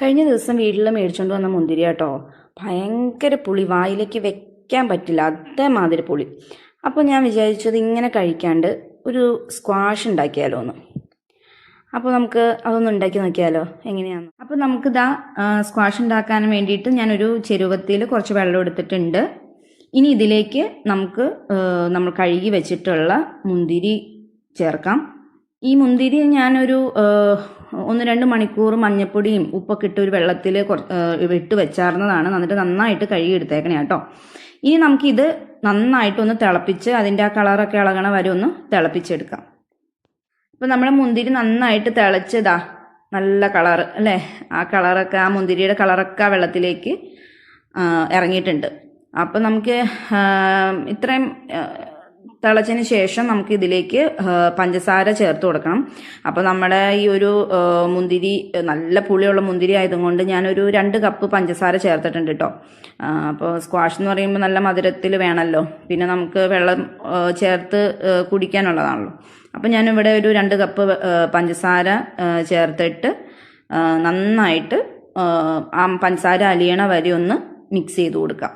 കഴിഞ്ഞ ദിവസം വീട്ടിൽ മേടിച്ചുകൊണ്ട് വന്ന മുന്തിരി കേട്ടോ, ഭയങ്കര പുളി, വായിലേക്ക് വെക്കാൻ പറ്റില്ല, അതേമാതിരി പുളി. അപ്പോൾ ഞാൻ വിചാരിച്ചത് ഇങ്ങനെ കഴിക്കാണ്ട് ഒരു സ്ക്വാഷ് ഉണ്ടാക്കിയാലോ എന്ന്. അപ്പോൾ നമുക്ക് അതൊന്ന് ഉണ്ടാക്കി നോക്കിയാലോ എങ്ങനെയാണ്. അപ്പോൾ നമുക്കിതാ സ്ക്വാഷ് ഉണ്ടാക്കാൻ വേണ്ടിയിട്ട് ഞാനൊരു ചെരുവത്തിൽ കുറച്ച് വെള്ളം എടുത്തിട്ടുണ്ട്. ഇനി ഇതിലേക്ക് നമുക്ക് നമ്മൾ കഴുകി വെച്ചിട്ടുള്ള മുന്തിരി ചേർക്കാം. ഈ മുന്തിരി ഞാനൊരു 1-2 മണിക്കൂർ മഞ്ഞപ്പൊടിയും ഉപ്പൊക്കെ ഇട്ട് ഒരു വെള്ളത്തിൽ ഇട്ട് വെച്ചാർന്നതാണ്. എന്നിട്ട് നന്നായിട്ട് കഴുകി എടുത്തേക്കണേ കേട്ടോ. ഇനി നമുക്കിത് നന്നായിട്ടൊന്ന് തിളപ്പിച്ച് അതിൻ്റെ ആ കളറൊക്കെ ഇളകണ വരെ ഒന്ന് തിളപ്പിച്ചെടുക്കാം. ഇപ്പം നമ്മുടെ മുന്തിരി നന്നായിട്ട് തിളച്ചതാ, നല്ല കളർ അല്ലേ, ആ കളറൊക്കെ, ആ മുന്തിരിയുടെ കളറൊക്കെ ആ വെള്ളത്തിലേക്ക് ഇറങ്ങിയിട്ടുണ്ട്. അപ്പം നമുക്ക് ഇത്രയും തിളച്ചതിന് ശേഷം നമുക്ക് ഇതിലേക്ക് പഞ്ചസാര ചേർത്ത് കൊടുക്കണം. അപ്പോൾ നമ്മുടെ ഈ ഒരു മുന്തിരി നല്ല പുളിയുള്ള മുന്തിരി ആയതുകൊണ്ട് ഞാനൊരു 2 കപ്പ് പഞ്ചസാര ചേർത്തിട്ടുണ്ട് കേട്ടോ. അപ്പോൾ സ്ക്വാഷ് എന്ന് പറയുമ്പോൾ നല്ല മധുരത്തിൽ വേണമല്ലോ, പിന്നെ നമുക്ക് വെള്ളം ചേർത്ത് കുടിക്കാനുള്ളതാണല്ലോ. അപ്പോൾ ഞാനിവിടെ ഒരു 2 കപ്പ് പഞ്ചസാര ചേർത്തിട്ട് നന്നായിട്ട് ആ പഞ്ചസാര അലിയണ വരെ ഒന്ന് മിക്സ് ചെയ്ത് കൊടുക്കാം.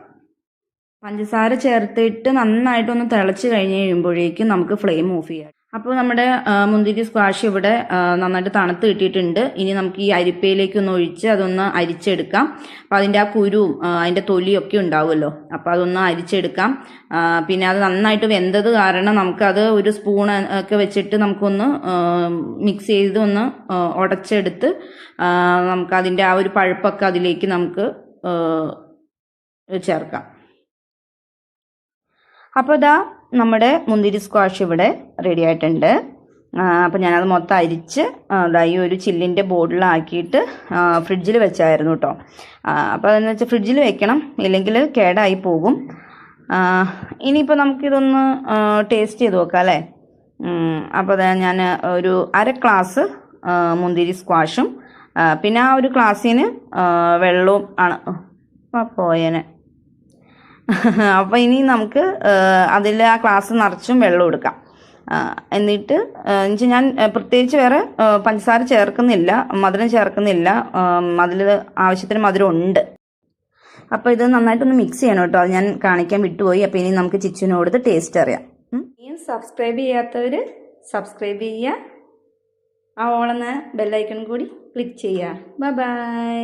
പഞ്ചസാര ചേർത്തിട്ട് നന്നായിട്ടൊന്ന് തിളച്ച് കഴിഞ്ഞ് കഴിയുമ്പോഴേക്കും നമുക്ക് ഫ്ലെയിം ഓഫ് ചെയ്യാം. അപ്പോൾ നമ്മുടെ മുന്തിരി സ്ക്വാഷ് ഇവിടെ നന്നായിട്ട് തണുത്ത് കിട്ടിയിട്ടുണ്ട്. ഇനി നമുക്ക് ഈ അരിപ്പയിലേക്ക് ഒന്ന് ഒഴിച്ച് അതൊന്ന് അരിച്ചെടുക്കാം. അപ്പോൾ അതിൻ്റെ ആ കുരുവും അതിൻ്റെ തൊലിയൊക്കെ ഉണ്ടാവുമല്ലോ, അപ്പോൾ അതൊന്ന് അരിച്ചെടുക്കാം. പിന്നെ അത് നന്നായിട്ട് വെന്തത് കാരണം നമുക്കത് ഒരു സ്പൂൺ ഒക്കെ വെച്ചിട്ട് നമുക്കൊന്ന് മിക്സ് ചെയ്ത് ഒന്ന് ഉടച്ചെടുത്ത് നമുക്കതിൻ്റെ ആ ഒരു പഴുപ്പൊക്കെ അതിലേക്ക് നമുക്ക് ചേർക്കാം. അപ്പോൾ ഇതാ നമ്മുടെ മുന്തിരി സ്ക്വാഷ് ഇവിടെ റെഡി ആയിട്ടുണ്ട്. അപ്പോൾ ഞാനത് മൊത്തം അരിച്ച് ഈ ഒരു ചില്ലിൻ്റെ ബോർഡിലാക്കിയിട്ട് ഫ്രിഡ്ജിൽ വെച്ചായിരുന്നു കേട്ടോ. അപ്പോൾ അതെന്ന് വെച്ചാൽ ഫ്രിഡ്ജിൽ വെക്കണം, ഇല്ലെങ്കിൽ കേടായി പോകും. ഇനിയിപ്പോൾ നമുക്കിതൊന്ന് ടേസ്റ്റ് ചെയ്ത് നോക്കാം അല്ലേ. അപ്പോൾ അതാ ഞാൻ ഒരു 1/2 ഗ്ലാസ് മുന്തിരി സ്ക്വാഷും പിന്നെ ആ ഒരു ഗ്ലാസ്സിന് വെള്ളവും ആണ് പോയേനെ. അപ്പോൾ ഇനി നമുക്ക് അതിൽ ആ ഗ്ലാസ് നിറച്ചും വെള്ളം എടുക്കാം. എന്നിട്ട് ഞാൻ പ്രത്യേകിച്ച് വേറെ പഞ്ചസാര ചേർക്കുന്നില്ല, മധുരം ചേർക്കുന്നില്ല, അതിൽ ആവശ്യത്തിന് മധുരം ഉണ്ട്. അപ്പോൾ ഇത് നന്നായിട്ടൊന്ന് മിക്സ് ചെയ്യണം കേട്ടോ, അത് ഞാൻ കാണിക്കാൻ വിട്ടുപോയി. അപ്പോൾ ഇനി നമുക്ക് ചിച്ചുവിനോട് ടേസ്റ്റ് അറിയാം. ഇനിയും സബ്സ്ക്രൈബ് ചെയ്യാത്തവർ സബ്സ്ക്രൈബ് ചെയ്യുക, ആ ഓളെന്ന ബെല്ലൈക്കൺ കൂടി ക്ലിക്ക് ചെയ്യുക. ബൈ.